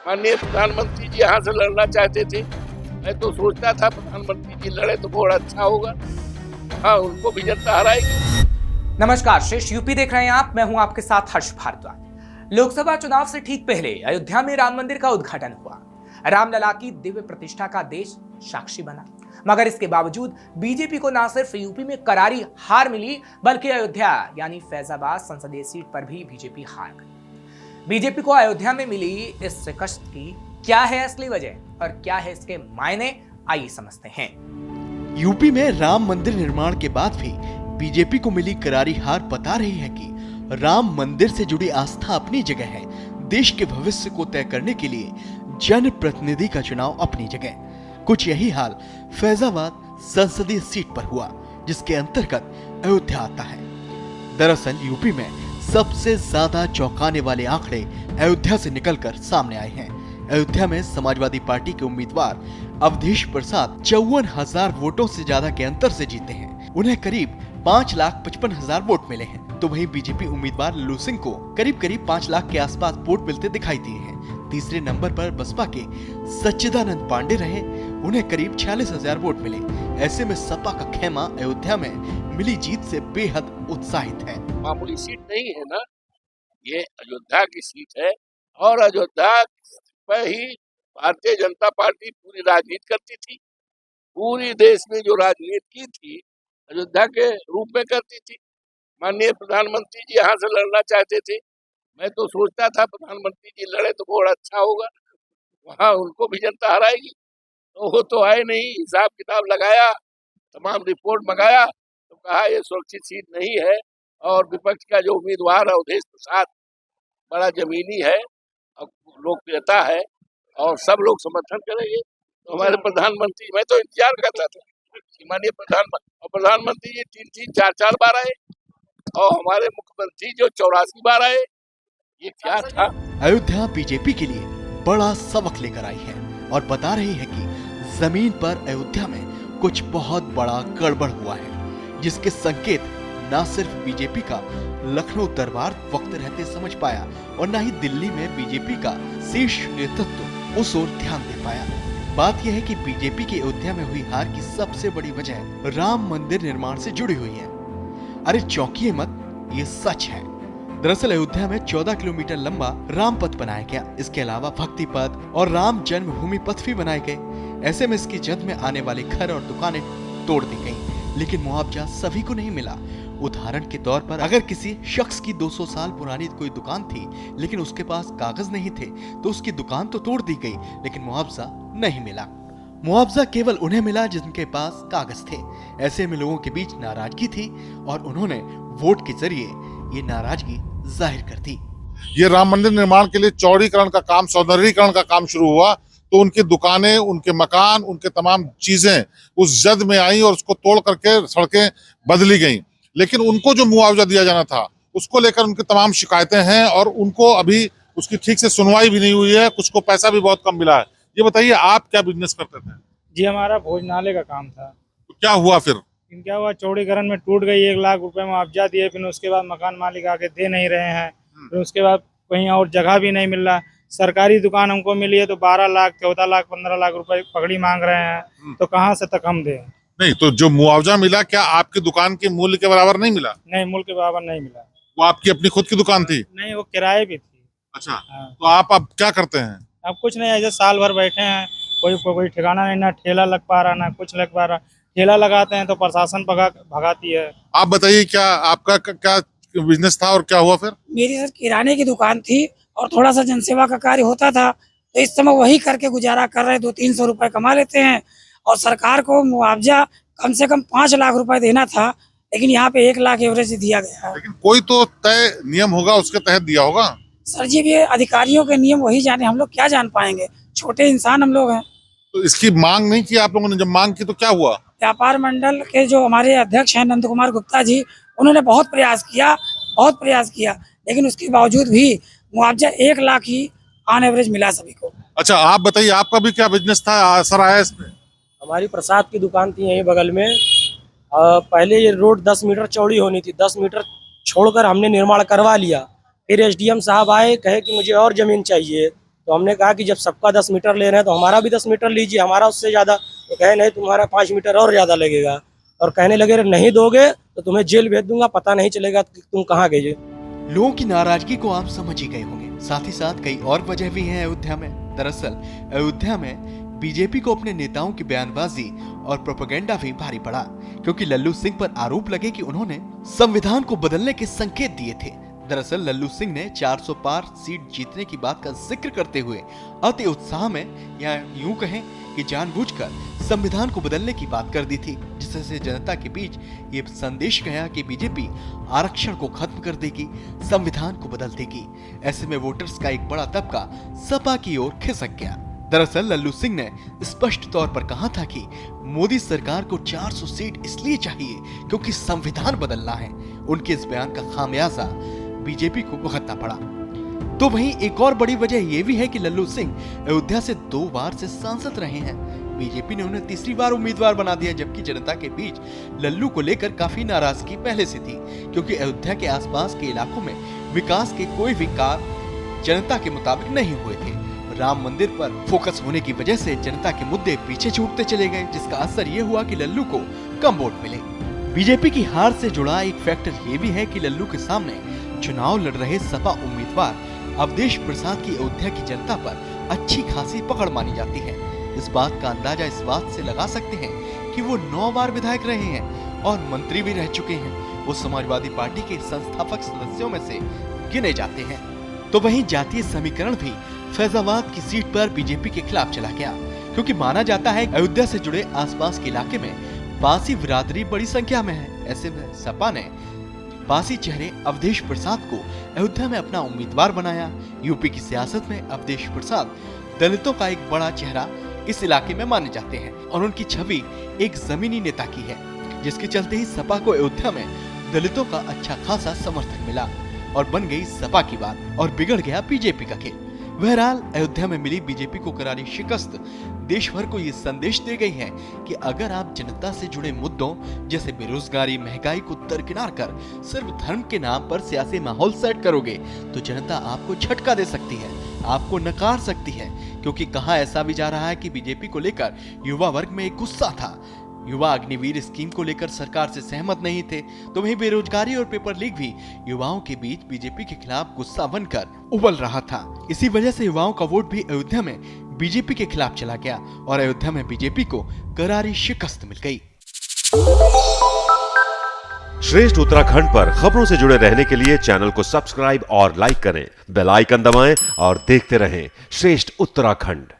माननीय प्रधानमंत्री जी यहाँ से लड़ना चाहते थे। मैं तो सोचता था प्रधानमंत्री जी लड़े तो बहुत अच्छा होगा। हाँ, उनको भी जनता हराएगी। नमस्कार, श्रेष्ठ यूपी देख रहे हैं आप। मैं हूं आपके साथ हर्ष भारद्वाज। लोकसभा चुनाव से ठीक पहले अयोध्या में राम मंदिर का उद्घाटन हुआ। रामलला की दिव्य प्रतिष्ठा का देश साक्षी बना, मगर इसके बावजूद बीजेपी को न सिर्फ यूपी में करारी हार मिली, बल्कि अयोध्या यानी फैजाबाद संसदीय सीट पर भी बीजेपी हार गई। बीजेपी को अयोध्या में मिली इस शिकस्त की क्या है असली वजह और क्या है इसके मायने, आइए समझते हैं। यूपी में राम मंदिर निर्माण के बाद भी बीजेपी को मिली करारी हार बता रही है कि राम मंदिर से जुड़ी आस्था अपनी जगह है, देश के भविष्य को तय करने के लिए जन प्रतिनिधि का चुनाव अपनी जगह। कुछ यही हाल फैजाबाद संसदीय सीट पर हुआ, जिसके अंतर्गत अयोध्या आता है। दरअसल यूपी में सबसे ज्यादा चौंकाने वाले आंकड़े अयोध्या से निकलकर सामने आए हैं। अयोध्या में समाजवादी पार्टी के उम्मीदवार अवधेश प्रसाद 54,000 वोटों से ज्यादा के अंतर से जीते हैं। उन्हें करीब 5,55,000 वोट मिले हैं। तो वहीं बीजेपी उम्मीदवार लल्लू सिंह को करीब 5 लाख के आसपास वोट मिलते दिखाई दिए हैं। तीसरे नंबर पर बसपा के सच्चिदानंद पांडे रहे, उन्हें करीब 46,000 वोट मिले। ऐसे में सपा का खेमा अयोध्या में मिली जीत से बेहद उत्साहित है। मामूली सीट नहीं है ना, ये अयोध्या की सीट है और अयोध्या पर ही भारतीय जनता पार्टी पूरी राजनीति करती थी। पूरी देश में जो राजनीति की थी अयोध्या के रूप में करती थी। माननीय प्रधानमंत्री जी यहाँ से लड़ना चाहते थे। मैं तो सोचता था प्रधानमंत्री जी लड़े तो बहुत अच्छा होगा, वहाँ उनको भी जनता हराएगी। तो वो तो आए नहीं, हिसाब किताब लगाया, तमाम रिपोर्ट मंगाया तो कहा ये सुरक्षित सीट नहीं है और विपक्ष का जो उम्मीदवार है अवधेश प्रसाद बड़ा जमीनी है और लोकप्रियता है और सब लोग समर्थन करेंगे। तो हमारे प्रधानमंत्री, मैं तो इंतजार करता था माननीय प्रधानमंत्री जी 3-3, 4-4 बार आए और हमारे मुख्यमंत्री जो 84 बार आए। ये क्या था? अयोध्या बीजेपी के लिए बड़ा सबक लेकर आई है और बता रही है कि जमीन पर अयोध्या में कुछ बहुत बड़ा गड़बड़ हुआ है, जिसके संकेत न सिर्फ बीजेपी का लखनऊ दरबार वक्त रहते समझ पाया और न ही दिल्ली में बीजेपी का शीर्ष नेतृत्व उस ओर ध्यान दे पाया। बात यह है कि बीजेपी की अयोध्या में हुई हार की सबसे बड़ी वजह राम मंदिर निर्माण से जुड़ी हुई है। अरे चौंकिए मत, ये सच है। दरअसल अयोध्या में 14 किलोमीटर लंबा राम पथ बनाया गया। इसके अलावा भक्ति पथ और राम जन्मभूमि पथ भी बनाए गए। ऐसे में इसकी जद में आने वाले घर और दुकानें तोड़ दी गईं, लेकिन मुआवजा सभी को नहीं मिला। उदाहरण के तौर पर अगर किसी शख्स की 200 साल पुरानी कोई दुकान थी लेकिन उसके पास कागज नहीं थे तो उसकी दुकान तो तोड़ दी गई, लेकिन मुआवजा नहीं मिला। मुआवजा केवल उन्हें मिला जिनके पास कागज थे। ऐसे में लोगों के बीच नाराजगी थी और उन्होंने वोट के जरिए ये नाराजगी जाहिर कर दी। ये राम मंदिर निर्माण के लिए चौड़ीकरण का काम, सौंदर्यीकरण का काम शुरू हुआ तो उनकी दुकानें, उनके मकान, उनके तमाम चीजें उस जद में आई और उसको तोड़ करके सड़कें बदली गईं। लेकिन उनको जो मुआवजा दिया जाना था उसको लेकर उनकी तमाम शिकायतें हैं और उनको अभी उसकी ठीक से सुनवाई भी नहीं हुई है। कुछ को पैसा भी बहुत कम मिला है। ये बताइए, आप क्या बिजनेस करते थे? जी, हमारा भोजनालय का काम था। तो क्या हुआ फिर? क्या हुआ, चौड़ीकरण में टूट गई, 1 लाख रुपए मुआवजा दिए, फिर उसके बाद मकान मालिक आके दे नहीं रहे हैं। फिर उसके बाद कहीं और जगह भी नहीं मिल रहा। सरकारी दुकान हमको मिली है तो 12 लाख, 14 लाख, 15 लाख रुपए पगड़ी मांग रहे हैं, तो कहाँ से तक हम दें? नहीं, तो जो मुआवजा मिला क्या आपकी दुकान के मूल्य के बराबर नहीं मिला? नहीं, मूल्य के बराबर नहीं मिला। वो आपकी अपनी खुद की दुकान थी? नहीं, वो किराए भी थी। अच्छा, हाँ। तो आप अब क्या करते हैं? अब कुछ नहीं, ऐसे साल भर बैठे हैं, कोई ठिकाना नहीं, ना ठेला लग पा रहा ना कुछ लग पा रहा। ठेला लगाते हैं तो प्रशासन भगाती है। आप बताइए, क्या आपका क्या बिजनेस था और क्या हुआ फिर? मेरी सर किराने की दुकान थी और थोड़ा सा जनसेवा का कार्य होता था, तो इस समय वही करके गुजारा कर रहे। 200-300 रुपए कमा लेते हैं और सरकार को मुआवजा कम से कम 5 लाख रुपए देना था, लेकिन यहाँ पे 1 लाख एवरेज दिया गया है। लेकिन कोई तो तय नियम होगा, उसके तहत दिया होगा। सर जी, ये अधिकारियों के नियम वही जाने, हम लोग क्या जान पाएंगे, छोटे इंसान हम लोग हैं। तो इसकी मांग नहीं की आप लोगों ने? जब मांग की तो क्या हुआ? व्यापार मंडल के जो हमारे अध्यक्ष हैं नंद कुमार गुप्ता जी, उन्होंने बहुत प्रयास किया, लेकिन उसके बावजूद भी मुआवजा 1 लाख ही ऑन एवरेज मिला सभी को। अच्छा, आप बताइए, आपका भी क्या बिजनेस था, असर आया इसमें? हमारी प्रसाद की दुकान थी यहीं बगल में। पहले ये रोड 10 मीटर चौड़ी होनी थी, 10 मीटर छोड़कर हमने निर्माण करवा लिया। फिर एसडीएम साहब आए, कहे कि मुझे और जमीन चाहिए, तो हमने कहा कि जब सबका 10 मीटर ले रहे हैं तो हमारा भी 10 मीटर लीजिए, हमारा उससे ज़्यादा। तो कहे नहीं, तुम्हारा 5 मीटर और ज़्यादा लगेगा। और कहने लगे नहीं दोगे तो तुम्हें जेल भेज दूंगा, पता नहीं चलेगा कि तुम कहाँ गए। लोगों की नाराजगी को आप समझ ही गए होंगे। साथ ही साथ कई और वजह भी हैं अयोध्या में। दरअसल अयोध्या में बीजेपी को अपने नेताओं की बयानबाजी और प्रोपेगेंडा भी भारी पड़ा, क्योंकि लल्लू सिंह पर आरोप लगे कि उन्होंने संविधान को बदलने के संकेत दिए थे। दरअसल लल्लू सिंह ने 400 पार सीट जीतने की बात का जिक्र करते हुए अति उत्साह में, या यूं कहें कि जानबूझकर संविधान को बदलने की बात कर दी थी, जिससे जनता के बीच ये संदेश गया कि बीजेपी आरक्षण को खत्म कर देगी, संविधान को बदल देगी। ऐसे में वोटर्स का एक बड़ा तबका सपा की ओर खिसक गया। दरअसल लल्लू सिंह ने स्पष्ट तौर पर कहा था कि मोदी सरकार को 400 सीट इसलिए चाहिए क्योंकि संविधान बदलना है। उनके इस बयान का खामियाजा बीजेपी को भुगतना पड़ा। तो वहीं एक और बड़ी वजह यह भी है कि लल्लू सिंह अयोध्या से 2 बार से सांसद रहे हैं। बीजेपी ने उन्हें तीसरी बार उम्मीदवार बना दिया, जबकि जनता के बीच लल्लू को लेकर काफी नाराजगी पहले से थी, क्योंकि अयोध्या के आसपास के इलाकों में विकास के कोई भी कार्य जनता के मुताबिक नहीं हुए थे। राम मंदिर पर फोकस होने की वजह से जनता के मुद्दे पीछे छूटते चले गए, जिसका असर ये हुआ कि लल्लू को कम वोट मिले। बीजेपी की हार से जुड़ा एक फैक्टर ये भी है कि लल्लू के सामने चुनाव लड़ रहे सपा उम्मीदवार अवधेश प्रसाद की अयोध्या की जनता पर अच्छी खासी पकड़ मानी जाती है। इस बात का अंदाजा इस बात से लगा सकते हैं कि वो 9 बार विधायक रहे हैं और मंत्री भी रह चुके हैं। वो समाजवादी पार्टी के संस्थापक सदस्यों में से गिने जाते हैं। तो वहीं जातीय समीकरण भी फैजाबाद की सीट पर बीजेपी के खिलाफ चला गया, क्योंकि माना जाता है अयोध्या से जुड़े आसपास के इलाके में पासी बिरादरी बड़ी संख्या में है। ऐसे में सपा ने पासी चेहरे अवधेश प्रसाद को अयोध्या में अपना उम्मीदवार बनाया। यूपी की सियासत में अवधेश प्रसाद दलितों का एक बड़ा चेहरा इस इलाके में माने जाते हैं और उनकी छवि एक जमीनी नेता की है, जिसके चलते ही सपा को अयोध्या में दलितों का अच्छा खासा समर्थन मिला और बन गई सपा की बात और बिगड़ गया बीजेपी का खेल। बहरहाल अयोध्या में मिली बीजेपी को करारी शिकस्त देश भर को ये संदेश दे गई है कि अगर आप जनता से जुड़े मुद्दों जैसे बेरोजगारी, महंगाई को दरकिनार कर सिर्फ धर्म के नाम पर सियासी माहौल सेट करोगे तो जनता आपको झटका दे सकती है, आपको नकार सकती है। क्योंकि कहा ऐसा भी जा रहा है कि बीजेपी को लेकर युवा वर्ग में एक गुस्सा था। युवा अग्निवीर स्कीम को लेकर सरकार से सहमत नहीं थे, तो वहीं बेरोजगारी और पेपर लीक भी युवाओं के बीच बीजेपी के खिलाफ गुस्सा बनकर उबल रहा था। इसी वजह से युवाओं का वोट भी अयोध्या में बीजेपी के खिलाफ चला गया और अयोध्या में बीजेपी को करारी शिकस्त मिल गई। श्रेष्ठ उत्तराखंड पर खबरों से जुड़े रहने के लिए चैनल को सब्सक्राइब और लाइक करें, बेल आइकन दबाएं और देखते रहें श्रेष्ठ उत्तराखंड।